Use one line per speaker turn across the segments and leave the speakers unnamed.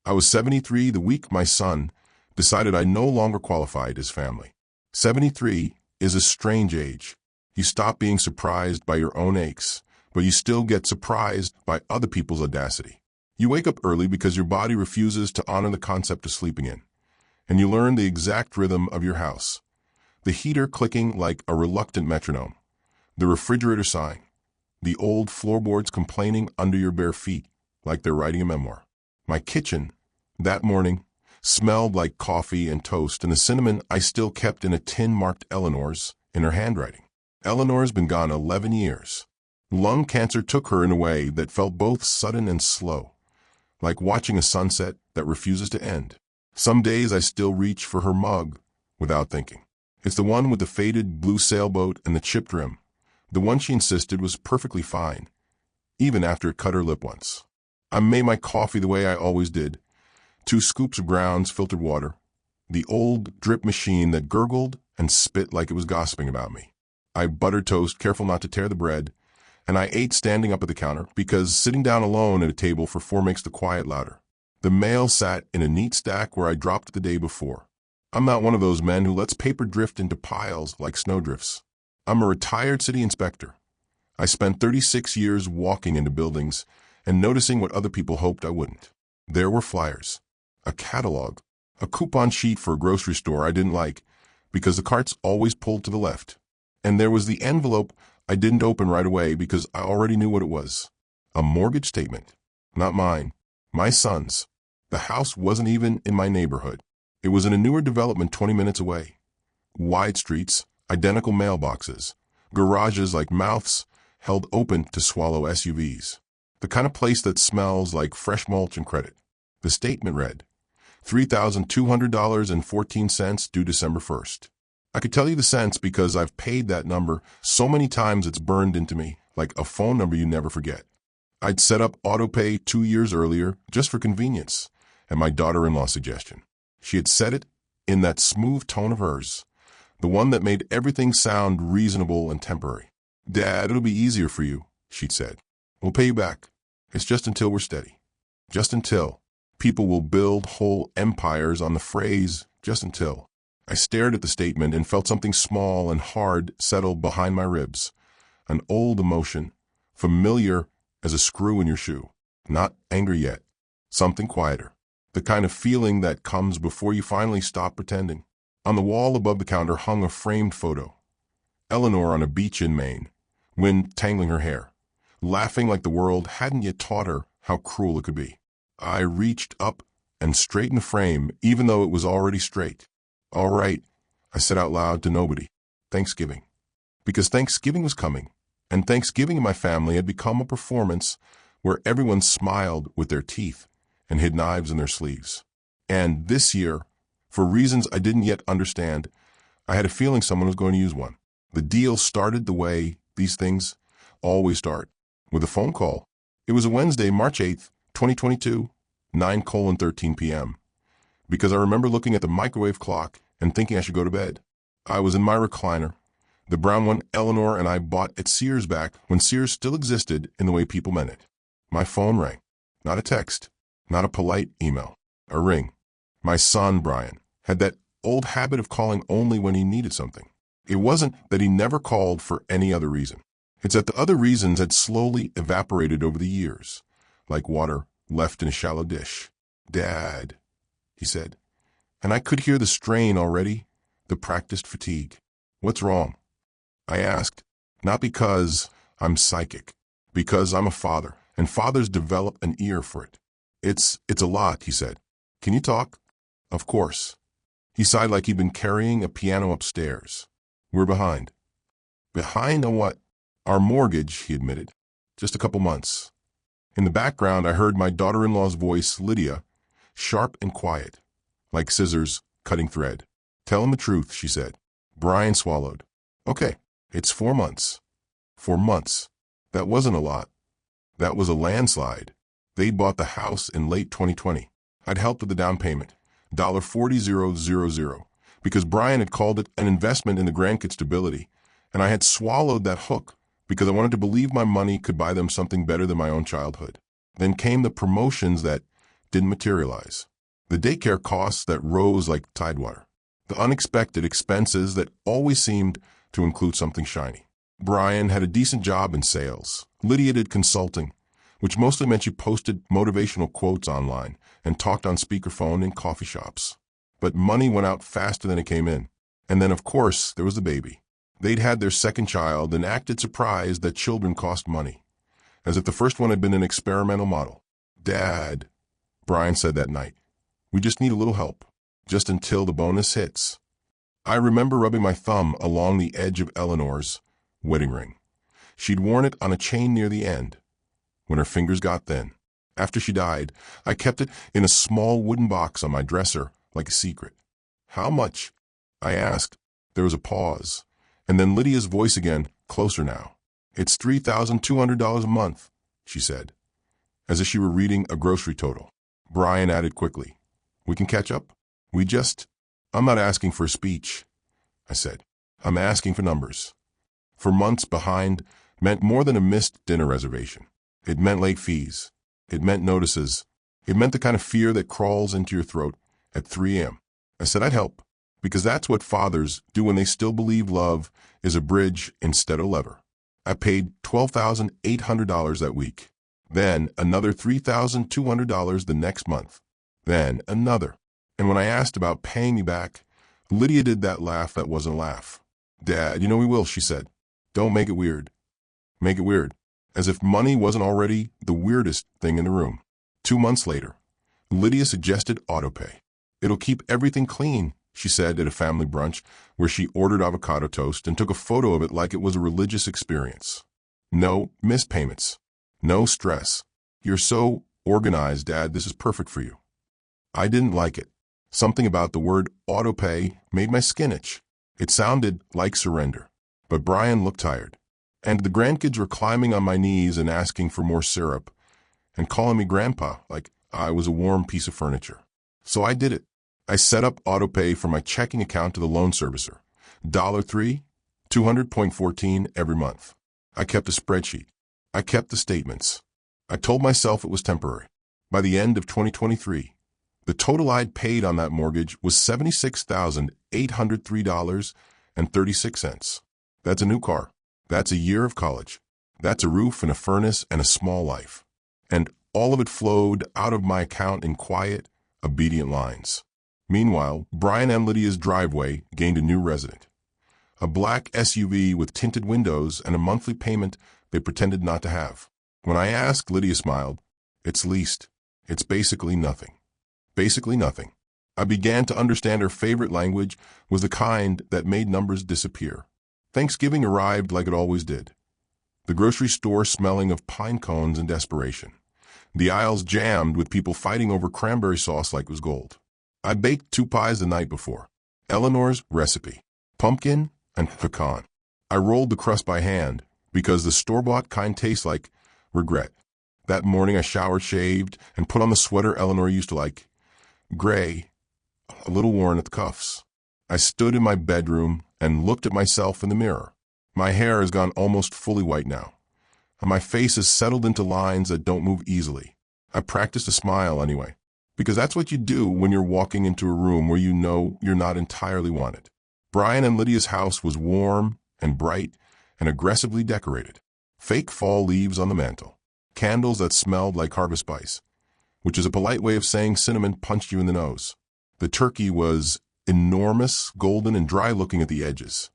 I was 73 the week my son decided I no longer qualified as family. 73 is a strange age. You stop being surprised by your own aches, but you still get surprised by other people's audacity. You wake up early because your body refuses to honor the concept of sleeping in, and you learn the exact rhythm of your house. The heater clicking like a reluctant metronome, the refrigerator sighing, the old floorboards complaining under your bare feet like they're writing a memoir. My kitchen, that morning, smelled like coffee and toast and the cinnamon I still kept in a tin marked Eleanor's in her handwriting. Eleanor's been gone 11 years. Lung cancer took her in a way that felt both sudden and slow, like watching a sunset that refuses to end. Some days I still reach for her mug without thinking. It's the one with the faded blue sailboat and the chipped rim, the one she insisted was perfectly fine, even after it cut her lip once. I made my coffee the way I always did, 2 scoops of grounds filtered water, the old drip machine that gurgled and spit like it was gossiping about me. I buttered toast, careful not to tear the bread, and I ate standing up at the counter because sitting down alone at a table for 4 makes the quiet louder. The mail sat in a neat stack where I dropped it the day before. I'm not one of those men who lets paper drift into piles like snowdrifts. I'm a retired city inspector. I spent 36 years walking into buildings and noticing what other people hoped I wouldn't. There were flyers, a catalog, a coupon sheet for a grocery store I didn't like because the carts always pulled to the left. And there was the envelope I didn't open right away because I already knew what it was. A mortgage statement. Not mine. My son's. The house wasn't even in my neighborhood. It was in a newer development 20 minutes away. Wide streets, identical mailboxes, garages like mouths held open to swallow SUVs. The kind of place that smells like fresh mulch and credit. The statement read, $3,200.14 due December 1st. I could tell you the cents because I've paid that number so many times it's burned into me, like a phone number you never forget. I'd set up autopay 2 years earlier just for convenience, at my daughter-in-law's suggestion. She had said it in that smooth tone of hers, the one that made everything sound reasonable and temporary. Dad, it'll be easier for you, she'd said. We'll pay you back. It's just until we're steady. Just until. People will build whole empires on the phrase, just until. I stared at the statement and felt something small and hard settle behind my ribs. An old emotion, familiar as a screw in your shoe. Not anger yet. Something quieter. The kind of feeling that comes before you finally stop pretending. On the wall above the counter hung a framed photo. Eleanor on a beach in Maine, wind tangling her hair, laughing like the world hadn't yet taught her how cruel it could be. I reached up and straightened the frame, even though it was already straight. All right, I said out loud to nobody. Thanksgiving. Because Thanksgiving was coming, and Thanksgiving in my family had become a performance where everyone smiled with their teeth and hid knives in their sleeves. And this year, for reasons I didn't yet understand, I had a feeling someone was going to use one. The deal started the way these things always start, with a phone call. It was a Wednesday, March 8th, 2022, 9:13 p.m., because I remember looking at the microwave clock and thinking I should go to bed. I was in my recliner, the brown one Eleanor and I bought at Sears back when Sears still existed in the way people meant it. My phone rang. Not a text, not a polite email, a ring. My son, Brian, had that old habit of calling only when he needed something. It wasn't that he never called for any other reason. It's that the other reasons had slowly evaporated over the years, like water left in a shallow dish. Dad, he said, and I could hear the strain already, the practiced fatigue. What's wrong? I asked, not because I'm psychic, because I'm a father, and fathers develop an ear for it. It's a lot, he said. Can you talk? Of course. He sighed like he'd been carrying a piano upstairs. We're behind. Behind on what? Our mortgage, he admitted. Just a couple months. In the background, I heard my daughter-in-law's voice, Lydia, sharp and quiet, like scissors cutting thread. Tell him the truth, she said. Brian swallowed. Okay, it's 4 months. 4 months. That wasn't a lot. That was a landslide. They'd bought the house in late 2020. I'd helped with the down payment, $40,000, because Brian had called it an investment in the grandkids' stability, and I had swallowed that hook because I wanted to believe my money could buy them something better than my own childhood. Then came the promotions that didn't materialize. The daycare costs that rose like tidewater. The unexpected expenses that always seemed to include something shiny. Brian had a decent job in sales. Lydia did consulting, which mostly meant she posted motivational quotes online and talked on speakerphone in coffee shops. But money went out faster than it came in. And then, of course, there was the baby. They'd had their second child and acted surprised that children cost money, as if the first one had been an experimental model. "Dad," Brian said that night, "we just need a little help, just until the bonus hits." I remember rubbing my thumb along the edge of Eleanor's wedding ring. She'd worn it on a chain near the end, when her fingers got thin. After she died, I kept it in a small wooden box on my dresser, like a secret. "How much?" I asked. There was a pause, and then Lydia's voice again, closer now. "It's $3,200 a month," she said, as if she were reading a grocery total. Brian added quickly, "We can catch up? I'm not asking for a speech," I said. "I'm asking for numbers." For months behind meant more than a missed dinner reservation. It meant late fees. It meant notices. It meant the kind of fear that crawls into your throat at 3 a.m. I said I'd help, because that's what fathers do when they still believe love is a bridge instead of a lever. I paid $12,800 that week, then another $3,200 the next month, then another. And when I asked about paying me back, Lydia did that laugh that wasn't a laugh. "Dad, you know we will," she said. "Don't make it weird. Make it weird." As if money wasn't already the weirdest thing in the room. 2 months later, Lydia suggested autopay. "It'll keep everything clean," she said at a family brunch where she ordered avocado toast and took a photo of it like it was a religious experience. "No missed payments. No stress. You're so organized, Dad. This is perfect for you." I didn't like it. Something about the word autopay made my skin itch. It sounded like surrender. But Brian looked tired, and the grandkids were climbing on my knees and asking for more syrup and calling me grandpa like I was a warm piece of furniture. So I did it. I set up autopay from my checking account to the loan servicer. $3, 200.14 every month. I kept a spreadsheet. I kept the statements. I told myself it was temporary. By the end of 2023, the total I'd paid on that mortgage was $76,803.36. That's a new car. That's a year of college. That's a roof and a furnace and a small life. And all of it flowed out of my account in quiet, obedient lines. Meanwhile, Brian and Lydia's driveway gained a new resident. A black SUV with tinted windows and a monthly payment they pretended not to have. When I asked, Lydia smiled. "It's leased. It's basically nothing." Basically nothing. I began to understand her favorite language was the kind that made numbers disappear. Thanksgiving arrived like it always did. The grocery store smelling of pine cones and desperation. The aisles jammed with people fighting over cranberry sauce like it was gold. I baked 2 pies the night before. Eleanor's recipe. Pumpkin and pecan. I rolled the crust by hand because the store-bought kind tastes like regret. That morning I showered, shaved, and put on the sweater Eleanor used to like. Gray, a little worn at the cuffs. I stood in my bedroom and looked at myself in the mirror. My hair has gone almost fully white now, and my face has settled into lines that don't move easily. I practiced a smile anyway, because that's what you do when you're walking into a room where you know you're not entirely wanted. Brian and Lydia's house was warm and bright and aggressively decorated. Fake fall leaves on the mantel. Candles that smelled like harvest spice, which is a polite way of saying cinnamon punched you in the nose. The turkey was enormous, golden, and dry-looking at the edges.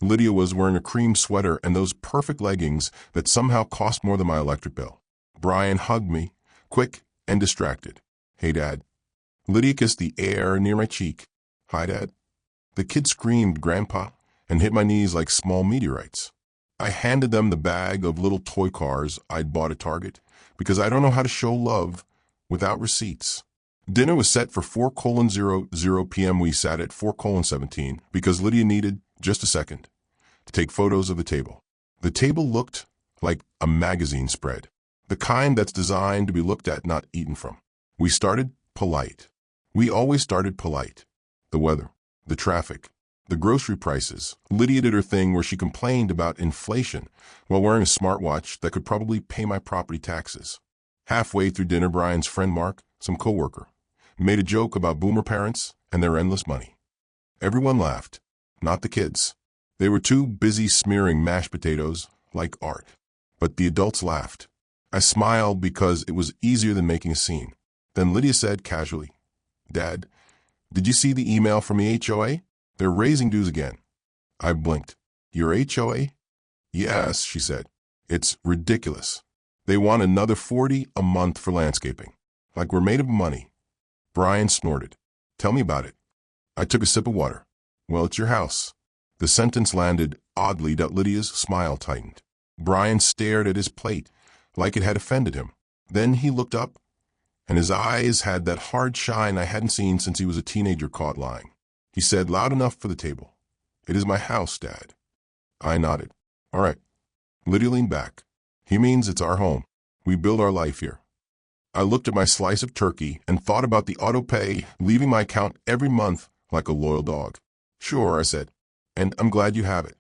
Lydia was wearing a cream sweater and those perfect leggings that somehow cost more than my electric bill. Brian hugged me, quick and distracted. "Hey, Dad." Lydia kissed the air near my cheek. "Hi, Dad." The kids screamed, "Grandpa," and hit my knees like small meteorites. I handed them the bag of little toy cars I'd bought at Target, because I don't know how to show love without receipts. Dinner was set for 4:00 p.m. We sat at 4:17 because Lydia needed just a second to take photos of the table. The table looked like a magazine spread, the kind that's designed to be looked at, not eaten from. We started polite. We always started polite. The weather, the traffic, the grocery prices. Lydia did her thing where she complained about inflation while wearing a smartwatch that could probably pay my property taxes. Halfway through dinner, Brian's friend Mark, some coworker, made a joke about boomer parents and their endless money. Everyone laughed, not the kids. They were too busy smearing mashed potatoes like art. But the adults laughed. I smiled because it was easier than making a scene. Then Lydia said casually, "Dad, did you see the email from the HOA? They're raising dues again." I blinked. "Your HOA?" "Yes," she said. "It's ridiculous. They want another $40 a month for landscaping. Like we're made of money." Brian snorted. "Tell me about it." I took a sip of water. "Well, it's your house." The sentence landed oddly that Lydia's smile tightened. Brian stared at his plate like it had offended him. Then he looked up, and his eyes had that hard shine I hadn't seen since he was a teenager caught lying. He said loud enough for the table, "It is my house, Dad." I nodded. "All right." Lydia leaned back. "He means it's our home. We build our life here." I looked at my slice of turkey and thought about the autopay leaving my account every month like a loyal dog. "Sure," I said, "and I'm glad you have it."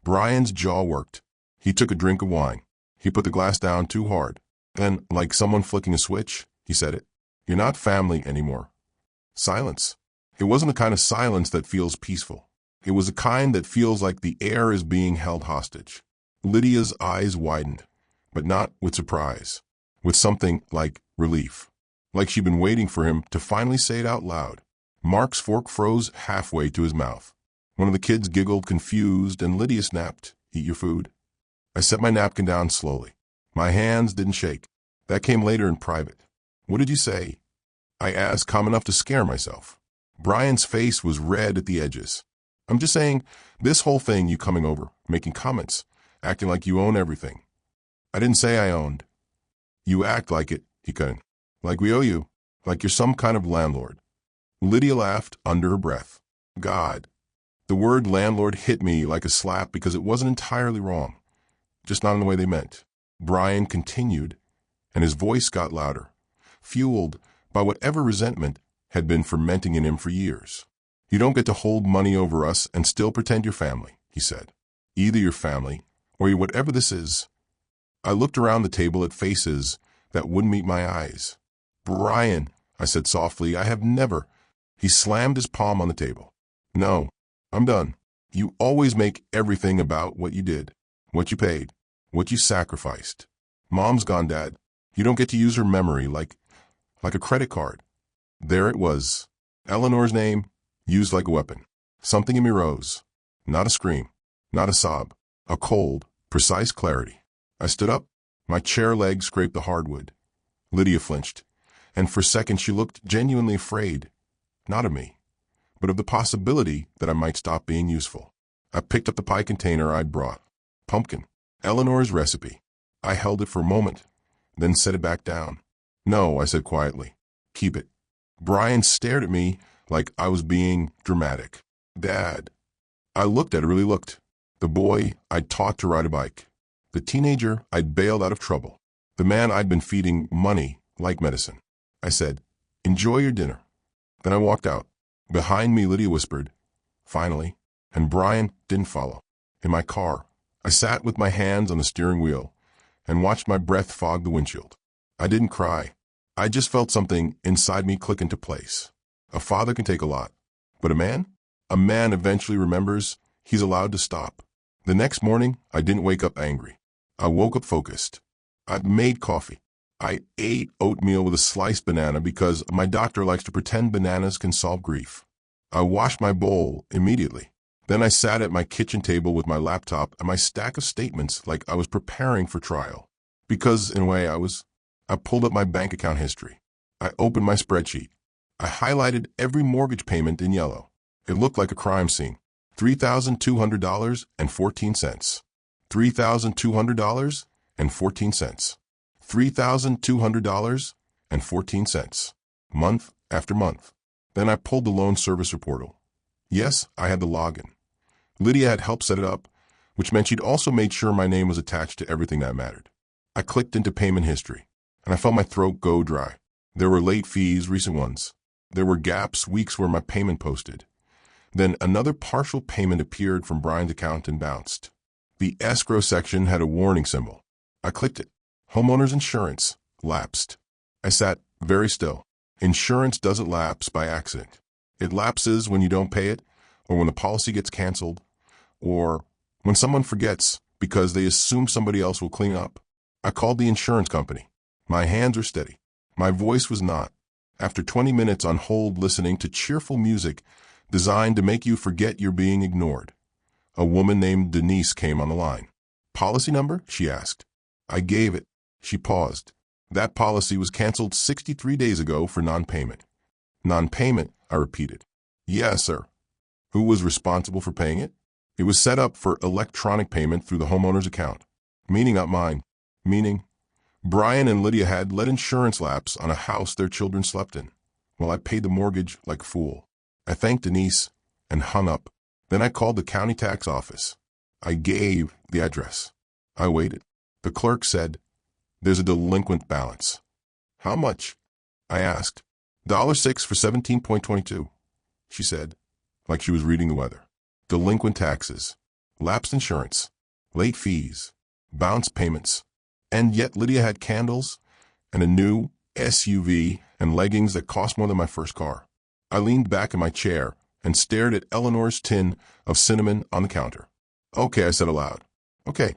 Brian's jaw worked. He took a drink of wine. He put the glass down too hard. Then, like someone flicking a switch, he said it. "You're not family anymore." Silence. It wasn't the kind of silence that feels peaceful. It was a kind that feels like the air is being held hostage. Lydia's eyes widened, but not with surprise, with something like relief. Like she'd been waiting for him to finally say it out loud. Mark's fork froze halfway to his mouth. One of the kids giggled confused, and Lydia snapped, "Eat your food." I set my napkin down slowly. My hands didn't shake. That came later in private. "What did you say?" I asked, calm enough to scare myself. Brian's face was red at the edges. "I'm just saying, this whole thing, you coming over, making comments, acting like you own everything." "I didn't say I owned." "You act like it," he cut in. "Like we owe you. Like you're some kind of landlord." Lydia laughed under her breath. God. The word landlord hit me like a slap because it wasn't entirely wrong. Just not in the way they meant. Brian continued, and his voice got louder, fueled by whatever resentment had been fermenting in him for years. "You don't get to hold money over us and still pretend you're family," he said. "Either you're family, or you're whatever this is." I looked around the table at faces that wouldn't meet my eyes. "Brian," I said softly, "I have never." He slammed his palm on the table. "No, I'm done. You always make everything about what you did, what you paid, what you sacrificed. Mom's gone, Dad. You don't get to use her memory like a credit card." There it was. Eleanor's name, used like a weapon. Something in me rose. Not a scream, not a sob. A cold, precise clarity. I stood up. My chair leg scraped the hardwood. Lydia flinched, and for a second she looked genuinely afraid. Not of me, but of the possibility that I might stop being useful. I picked up the pie container I'd brought. Pumpkin. Eleanor's recipe. I held it for a moment, then set it back down. "No," I said quietly. "Keep it." Brian stared at me like I was being dramatic. "Dad." I looked at her, really looked. The boy I'd taught to ride a bike. The teenager I'd bailed out of trouble. The man I'd been feeding money like medicine. I said, "Enjoy your dinner." Then I walked out. Behind me, Lydia whispered, "Finally," and Brian didn't follow. In my car, I sat with my hands on the steering wheel and watched my breath fog the windshield. I didn't cry. I just felt something inside me click into place. A father can take a lot, but a man eventually remembers he's allowed to stop. The next morning, I didn't wake up angry. I woke up focused. I made coffee. I ate oatmeal with a sliced banana because my doctor likes to pretend bananas can solve grief. I washed my bowl immediately. Then I sat at my kitchen table with my laptop and my stack of statements like I was preparing for trial. Because, in a way, I pulled up my bank account history. I opened my spreadsheet. I highlighted every mortgage payment in yellow. It looked like a crime scene. $3,200.14. $3,200.14. $3,200.14. Month after month. Then I pulled the loan servicer portal. Yes, I had the login. Lydia had helped set it up, which meant she'd also made sure my name was attached to everything that mattered. I clicked into payment history, and I felt my throat go dry. There were late fees, recent ones. There were gaps, weeks where my payment posted. Then another partial payment appeared from Brian's account and bounced. The escrow section had a warning symbol. I clicked it. Homeowner's insurance, lapsed. I sat very still. Insurance doesn't lapse by accident. It lapses when you don't pay it, or when the policy gets canceled, or when someone forgets because they assume somebody else will clean up. I called the insurance company. My hands were steady. My voice was not. After 20 minutes on hold listening to cheerful music designed to make you forget you're being ignored, a woman named Denise came on the line. Policy number? She asked. I gave it. She paused. That policy was canceled 63 days ago for non-payment. Non-payment, I repeated. Yes, sir. Who was responsible for paying it? It was set up for electronic payment through the homeowner's account. Meaning not mine. Meaning, Brian and Lydia had let insurance lapse on a house their children slept in. Well, I paid the mortgage like a fool. I thanked Denise and hung up. Then I called the county tax office. I gave the address. I waited. The clerk said, "There's a delinquent balance." How much? I asked. $6 for 17.22, she said, like she was reading the weather. Delinquent taxes, lapsed insurance, late fees, bounce payments. And yet Lydia had candles and a new SUV and leggings that cost more than my first car. I leaned back in my chair and stared at Eleanor's tin of cinnamon on the counter. Okay, I said aloud. Okay.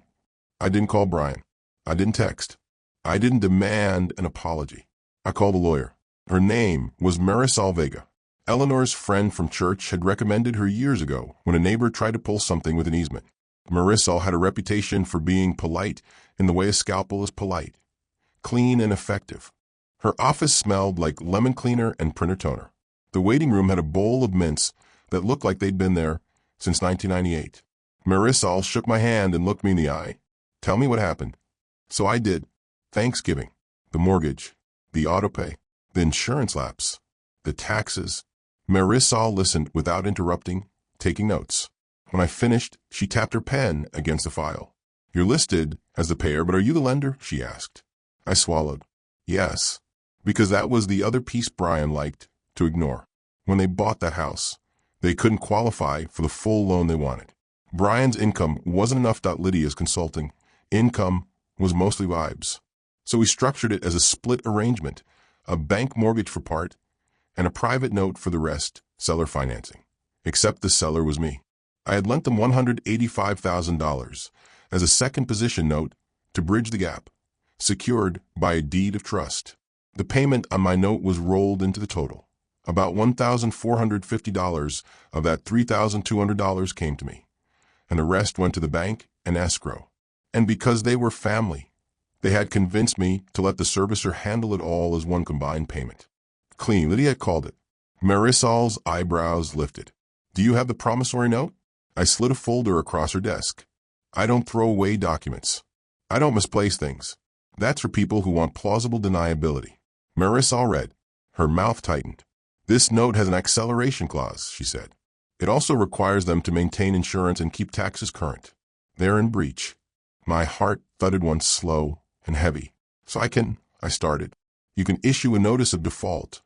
I didn't call Brian. I didn't text. I didn't demand an apology. I called a lawyer. Her name was Marisol Vega. Eleanor's friend from church had recommended her years ago when a neighbor tried to pull something with an easement. Marisol had a reputation for being polite in the way a scalpel is polite, clean and effective. Her office smelled like lemon cleaner and printer toner. The waiting room had a bowl of mints that looked like they'd been there since 1998. Marisol shook my hand and looked me in the eye. Tell me what happened. So I did. Thanksgiving, the mortgage, the autopay, the insurance lapse, the taxes. Marisol listened without interrupting, taking notes. When I finished, she tapped her pen against the file. You're listed as the payer, but are you the lender? She asked. I swallowed. Yes, because that was the other piece Brian liked to ignore. When they bought that house, they couldn't qualify for the full loan they wanted. Brian's income wasn't enough. Lydia's consulting income was mostly vibes. So we structured it as a split arrangement, a bank mortgage for part and a private note for the rest, seller financing. Except the seller was me. I had lent them $185,000 as a second position note to bridge the gap, secured by a deed of trust. The payment on my note was rolled into the total. About $1,450 of that $3,200 came to me, and the rest went to the bank and escrow. And because they were family, they had convinced me to let the servicer handle it all as one combined payment. Clean, Lydia called it. Marisol's eyebrows lifted. Do you have the promissory note? I slid a folder across her desk. I don't throw away documents. I don't misplace things. That's for people who want plausible deniability. Marisol read. Her mouth tightened. This note has an acceleration clause, she said. It also requires them to maintain insurance and keep taxes current. They're in breach. My heart thudded once slow and heavy. So I started. You can issue a notice of default,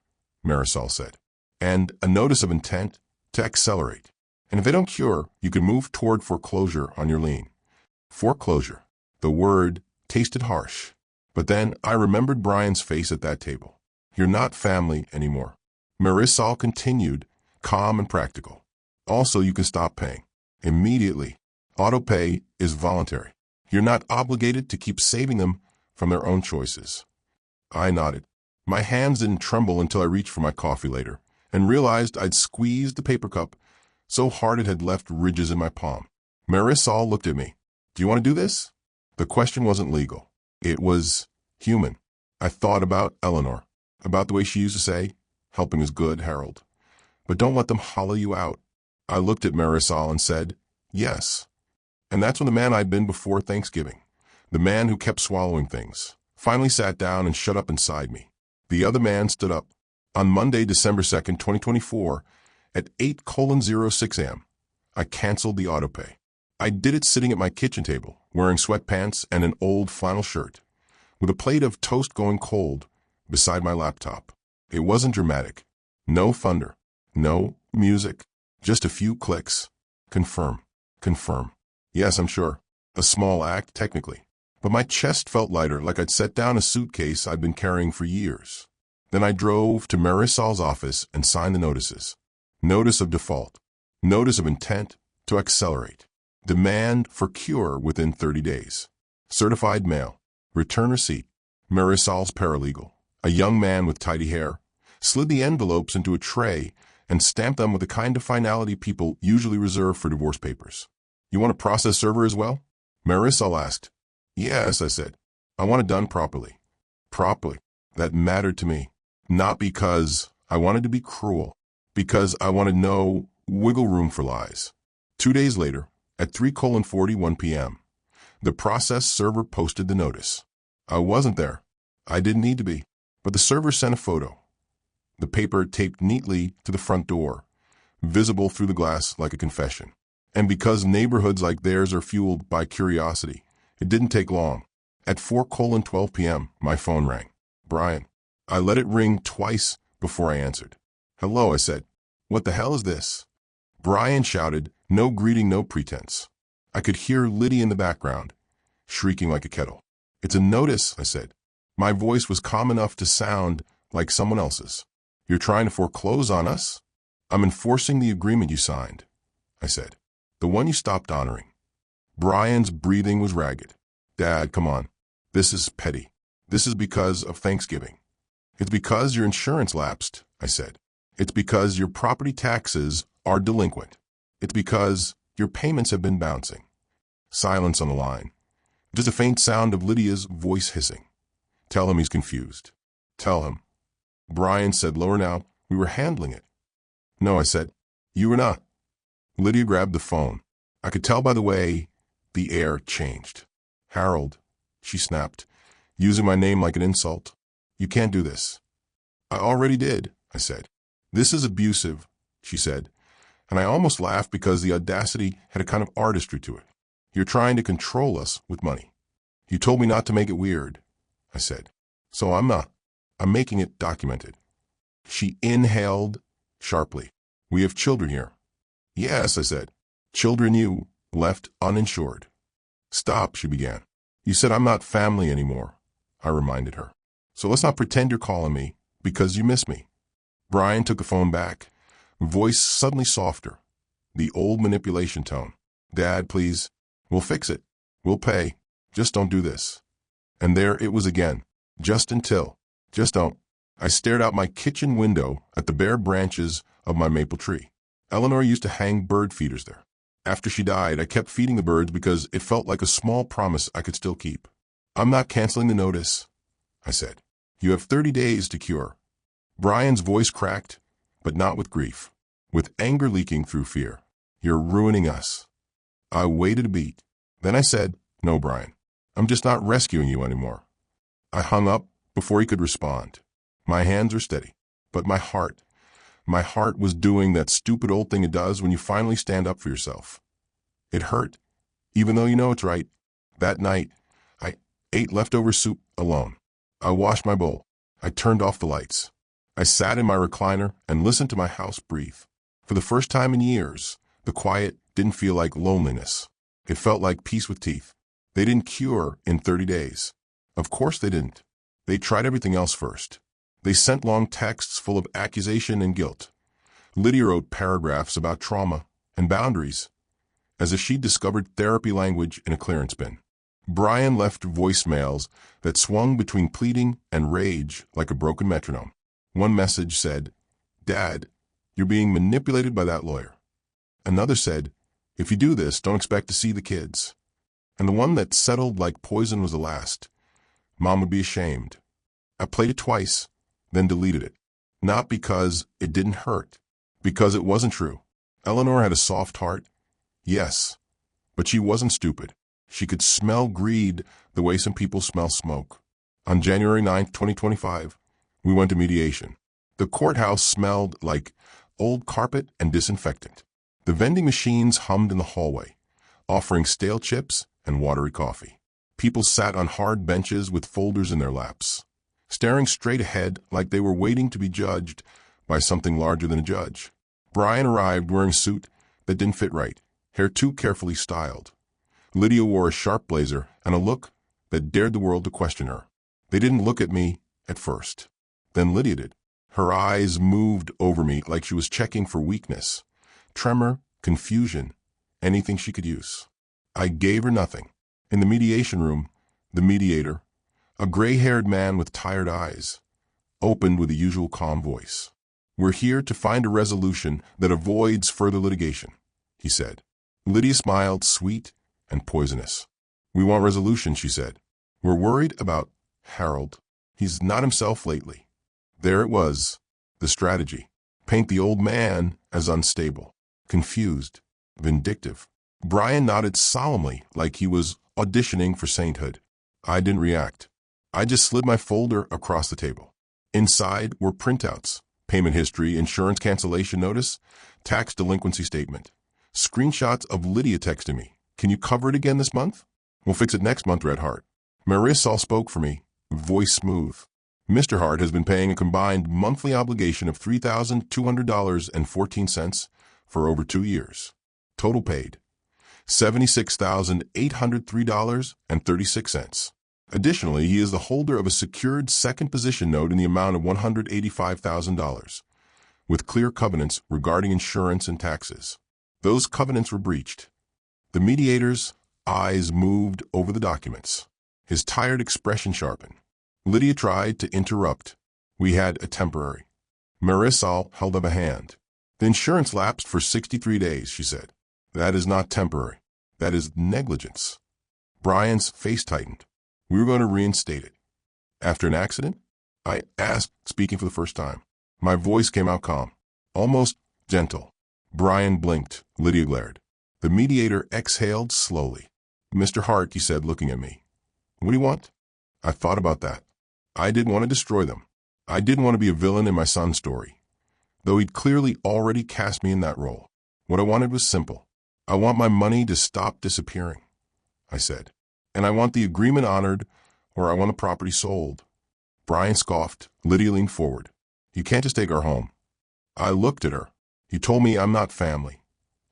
Marisol said, and a notice of intent to accelerate. And if they don't cure, you can move toward foreclosure on your lien. Foreclosure. The word tasted harsh. But then I remembered Brian's face at that table. You're not family anymore. Marisol continued, calm and practical. Also, you can stop paying. Immediately. Autopay is voluntary. You're not obligated to keep saving them from their own choices. I nodded. My hands didn't tremble until I reached for my coffee later and realized I'd squeezed the paper cup so hard it had left ridges in my palm. Marisol looked at me. Do you want to do this? The question wasn't legal. It was human. I thought about Eleanor, about the way she used to say, helping is good, Harold. But don't let them hollow you out. I looked at Marisol and said, yes. And that's when the man I'd been before Thanksgiving, the man who kept swallowing things, finally sat down and shut up inside me. The other man stood up. On Monday, December 2nd, 2024, at 8:06 a.m., I canceled the autopay. I did it sitting at my kitchen table, wearing sweatpants and an old flannel shirt, with a plate of toast going cold beside my laptop. It wasn't dramatic. No thunder. No music. Just a few clicks. Confirm. Confirm. Yes, I'm sure. A small act, technically. but my chest felt lighter, like I'd set down a suitcase I'd been carrying for years. Then I drove to Marisol's office and signed the notices. Notice of default. Notice of intent to accelerate. Demand for cure within 30 days. Certified mail. Return receipt. Marisol's paralegal, a young man with tidy hair, slid the envelopes into a tray and stamped them with the kind of finality people usually reserve for divorce papers. You want a process server as well? Marisol asked. Yes, I said. I want it done properly. Properly. That mattered to me. Not because I wanted to be cruel, because I wanted no wiggle room for lies. 2 days later, at 3:41 p.m., the process server posted the notice. I wasn't there. I didn't need to be. But the server sent a photo. The paper taped neatly to the front door, visible through the glass like a confession. And because neighborhoods like theirs are fueled by curiosity, it didn't take long. At 4:12 p.m., my phone rang. Brian. I let it ring twice before I answered. Hello, I said. What the hell is this? Brian shouted, no greeting, no pretense. I could hear Lydia in the background, shrieking like a kettle. It's a notice, I said. My voice was calm enough to sound like someone else's. You're trying to foreclose on us? I'm enforcing the agreement you signed, I said. The one you stopped honoring. Brian's breathing was ragged. Dad, come on. This is petty. This is because of Thanksgiving. It's because your insurance lapsed, I said. It's because your property taxes are delinquent. It's because your payments have been bouncing. Silence on the line. Just a faint sound of Lydia's voice hissing. Tell him he's confused. Tell him. Brian said lower now. We were handling it. No, I said. You were not. Lydia grabbed the phone. I could tell by the way the air changed. Harold, she snapped, using my name like an insult. You can't do this. I already did, I said. This is abusive, she said, and I almost laughed because the audacity had a kind of artistry to it. You're trying to control us with money. You told me not to make it weird, I said. So I'm not. I'm making it documented. She inhaled sharply. We have children here. Yes, I said. Children you left uninsured. Stop, she began. You said I'm not family anymore, I reminded her. So let's not pretend you're calling me because you miss me. Brian took the phone back, voice suddenly softer, the old manipulation tone. Dad, please. We'll fix it. We'll pay. Just don't do this. And there it was again. Just until. Just don't. I stared out my kitchen window at the bare branches of my maple tree. Eleanor used to hang bird feeders there. After she died, I kept feeding the birds because it felt like a small promise I could still keep. I'm not canceling the notice, I said. You have 30 days to cure. Brian's voice cracked, but not with grief, with anger leaking through fear. You're ruining us. I waited a beat. Then I said, no, Brian, I'm just not rescuing you anymore. I hung up before he could respond. My hands were steady, but my heart was doing that stupid old thing it does when you finally stand up for yourself. It hurt, even though you know it's right. That night, I ate leftover soup alone. I washed my bowl. I turned off the lights. I sat in my recliner and listened to my house breathe. For the first time in years, the quiet didn't feel like loneliness. It felt like peace with teeth. They didn't cure in 30 days. Of course they didn't. They tried everything else first. They sent long texts full of accusation and guilt. Lydia wrote paragraphs about trauma and boundaries, as if she'd discovered therapy language in a clearance bin. Brian left voicemails that swung between pleading and rage like a broken metronome. One message said, Dad, you're being manipulated by that lawyer. Another said, if you do this, don't expect to see the kids. And the one that settled like poison was the last. Mom would be ashamed. I played it twice, then deleted it. Not because it didn't hurt, because it wasn't true. Eleanor had a soft heart, yes, but she wasn't stupid. She could smell greed the way some people smell smoke. On January 9th, 2025, we went to mediation. The courthouse smelled like old carpet and disinfectant. The vending machines hummed in the hallway, offering stale chips and watery coffee. People sat on hard benches with folders in their laps, staring straight ahead like they were waiting to be judged by something larger than a judge. Brian arrived wearing a suit that didn't fit right, hair too carefully styled. Lydia wore a sharp blazer and a look that dared the world to question her. They didn't look at me at first. Then Lydia did. Her eyes moved over me like she was checking for weakness, tremor, confusion, anything she could use. I gave her nothing. In the mediation room, the mediator, a gray-haired man with tired eyes, opened with the usual calm voice. "We're here to find a resolution that avoids further litigation," he said. Lydia smiled, sweet and poisonous. "We want resolution," she said. "We're worried about Harold. He's not himself lately." There it was, the strategy. Paint the old man as unstable, confused, vindictive. Brian nodded solemnly like he was auditioning for sainthood. I didn't react. I just slid my folder across the table. Inside were printouts, payment history, insurance cancellation notice, tax delinquency statement. Screenshots of Lydia texting me. "Can you cover it again this month?" "We'll fix it next month, Red Hart." Marisol spoke for me, voice smooth. "Mr. Hart has been paying a combined monthly obligation of $3,200.14 for over 2 years. Total paid, $76,803.36. Additionally, he is the holder of a secured second position note in the amount of $185,000, with clear covenants regarding insurance and taxes. Those covenants were breached." The mediator's eyes moved over the documents. His tired expression sharpened. Lydia tried to interrupt. "We had a temporary." Marisol held up a hand. "The insurance lapsed for 63 days, she said. "That is not temporary. That is negligence." Brian's face tightened. "We were going to reinstate it." "After an accident?" I asked, speaking for the first time. My voice came out calm, almost gentle. Brian blinked. Lydia glared. The mediator exhaled slowly. "Mr. Hart," he said, looking at me. "What do you want?" I thought about that. I didn't want to destroy them. I didn't want to be a villain in my son's story, though he'd clearly already cast me in that role. What I wanted was simple. "I want my money to stop disappearing," I said. "And I want the agreement honored, or I want the property sold." Brian scoffed. Lydia leaned forward. "You can't just take our home." I looked at her. "You told me I'm not family,"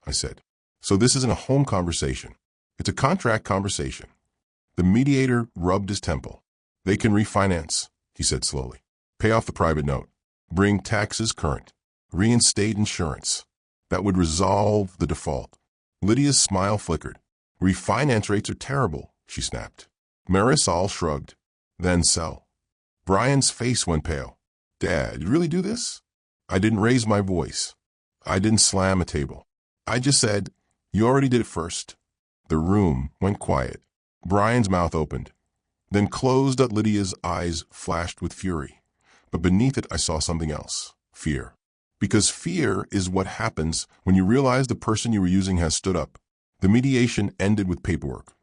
I said. "So this isn't a home conversation. It's a contract conversation." The mediator rubbed his temple. "They can refinance," he said slowly. "Pay off the private note. Bring taxes current. Reinstate insurance. That would resolve the default." Lydia's smile flickered. "Refinance rates are terrible," she snapped. Marisol shrugged. "Then sell." Brian's face went pale. "Dad, you really do this?" I didn't raise my voice. I didn't slam a table. I just said, "You already did it first." The room went quiet. Brian's mouth opened, then closed. Lydia's eyes flashed with fury. But beneath it I saw something else. Fear. Because fear is what happens when you realize the person you were using has stood up. The mediation ended with paperwork.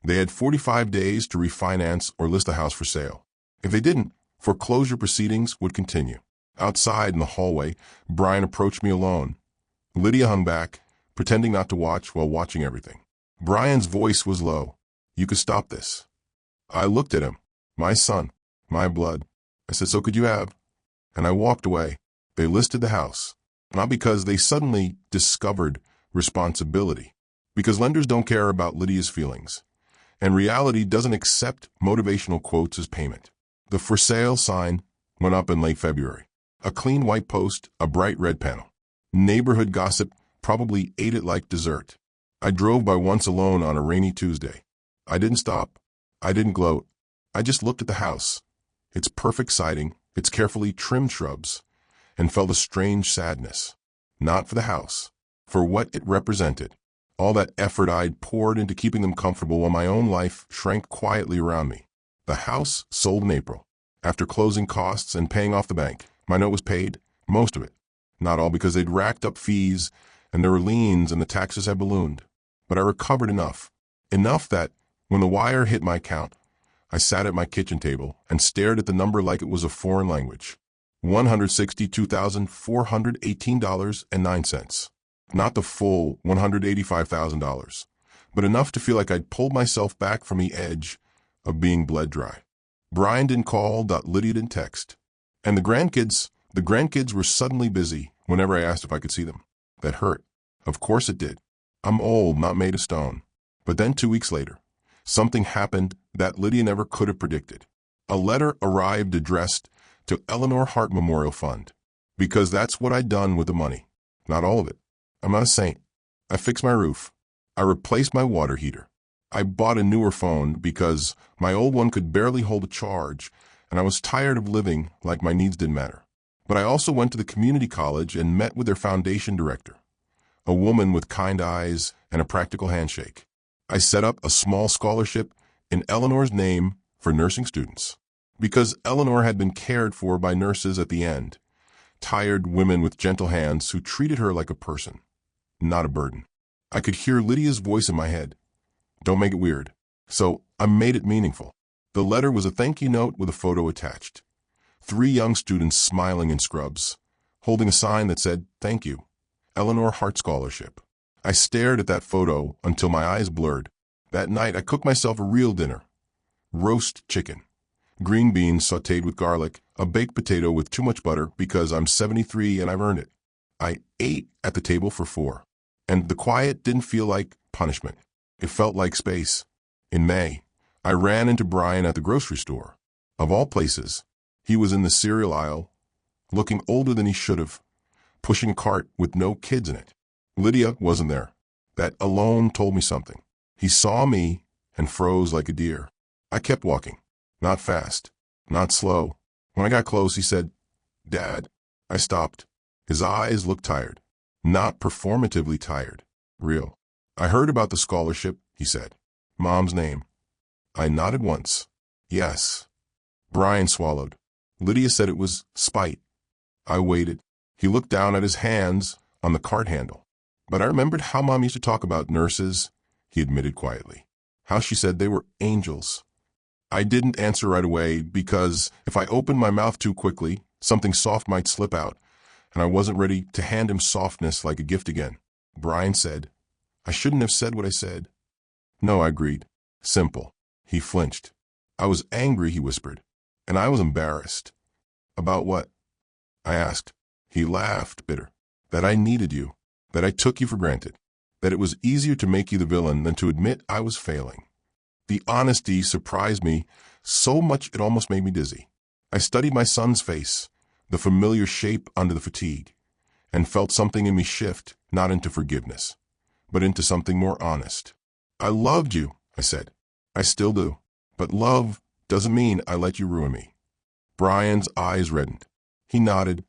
They had 45 days to refinance or list the house for sale. If they didn't, foreclosure proceedings would continue. Outside in the hallway, Brian approached me alone. Lydia hung back, pretending not to watch while watching everything. Brian's voice was low. "You could stop this." I looked at him. "My son, my blood." I said, "So could you have?" And I walked away. They listed the house, not because they suddenly discovered responsibility, because lenders don't care about Lydia's feelings, and reality doesn't accept motivational quotes as payment. The for sale sign went up in late February. A clean white post, a bright red panel. Neighborhood gossip probably ate it like dessert. I drove by once alone on a rainy Tuesday. I didn't stop. I didn't gloat. I just looked at the house, its perfect siding, its carefully trimmed shrubs, and felt a strange sadness. Not for the house, for what it represented. All that effort I'd poured into keeping them comfortable while my own life shrank quietly around me. The house sold in April. After closing costs and paying off the bank, my note was paid, most of it. Not all, because they'd racked up fees and there were liens and the taxes had ballooned. But I recovered enough. Enough that, when the wire hit my account, I sat at my kitchen table and stared at the number like it was a foreign language. $162,418.09. Not the full $185,000, but enough to feel like I'd pulled myself back from the edge of being bled dry. Brian didn't call. Lydia didn't text. And the grandkids were suddenly busy whenever I asked if I could see them. That hurt. Of course it did. I'm old, not made of stone. But then 2 weeks later, something happened that Lydia never could have predicted. A letter arrived addressed to Eleanor Hart Memorial Fund, because that's what I'd done with the money. Not all of it. I'm not a saint. I fixed my roof. I replaced my water heater. I bought a newer phone because my old one could barely hold a charge, and I was tired of living like my needs didn't matter. But I also went to the community college and met with their foundation director, a woman with kind eyes and a practical handshake. I set up a small scholarship in Eleanor's name for nursing students, because Eleanor had been cared for by nurses at the end, tired women with gentle hands who treated her like a person, not a burden. I could hear Lydia's voice in my head. Don't make it weird. So I made it meaningful. The letter was a thank you note with a photo attached. 3 young students smiling in scrubs, holding a sign that said, "Thank you, Eleanor Hart Scholarship." I stared at that photo until my eyes blurred. That night, I cooked myself a real dinner. Roast chicken, green beans sautéed with garlic, a baked potato with too much butter because I'm 73 and I've earned it. I ate at the table for 4, and the quiet didn't feel like punishment. It felt like space. In May, I ran into Brian at the grocery store. Of all places, he was in the cereal aisle, looking older than he should have, pushing a cart with no kids in it. Lydia wasn't there. That alone told me something. He saw me and froze like a deer. I kept walking. Not fast, not slow. When I got close, he said, "Dad." I stopped. His eyes looked tired. Not performatively tired. Real. "I heard about the scholarship," he said. "Mom's name." I nodded once. "Yes." Brian swallowed. Lydia said it was spite. I waited. He looked down at his hands on the cart handle. "But I remembered how Mom used to talk about nurses," he admitted quietly. "How she said they were angels." I didn't answer right away because if I opened my mouth too quickly, something soft might slip out, and I wasn't ready to hand him softness like a gift again. Brian said, "I shouldn't have said what I said." "No," I agreed. "Simple." He flinched. "I was angry," he whispered, "and I was embarrassed." "About what?" I asked. He laughed, bitter. "That I needed you, that I took you for granted, that it was easier to make you the villain than to admit I was failing." The honesty surprised me so much it almost made me dizzy. I studied my son's face, the familiar shape under the fatigue, and felt something in me shift, not into forgiveness, but into something more honest. "I loved you," I said. "I still do. But love doesn't mean I let you ruin me." Brian's eyes reddened. He nodded,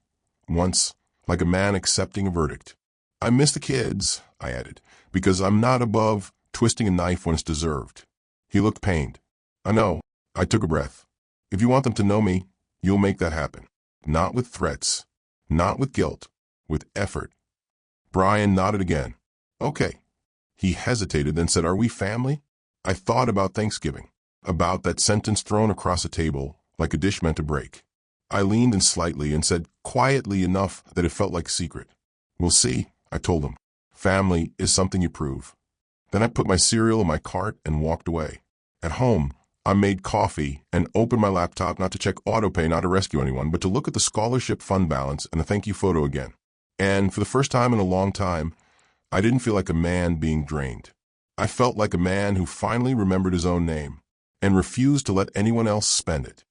once, like a man accepting a verdict. "I miss the kids," I added, "because I'm not above twisting a knife when it's deserved." He looked pained. "I know." I took a breath. "If you want them to know me, you'll make that happen. Not with threats, not with guilt, with effort." Brian nodded again. "Okay." He hesitated, then said, "Are we family?" I thought about Thanksgiving, about that sentence thrown across a table like a dish meant to break. I leaned in slightly and said quietly enough that it felt like a secret. "We'll see," I told him. "Family is something you prove." Then I put my cereal in my cart and walked away. At home, I made coffee and opened my laptop not to check autopay, not to rescue anyone, but to look at the scholarship fund balance and the thank you photo again. And for the first time in a long time, I didn't feel like a man being drained. I felt like a man who finally remembered his own name and refused to let anyone else spend it.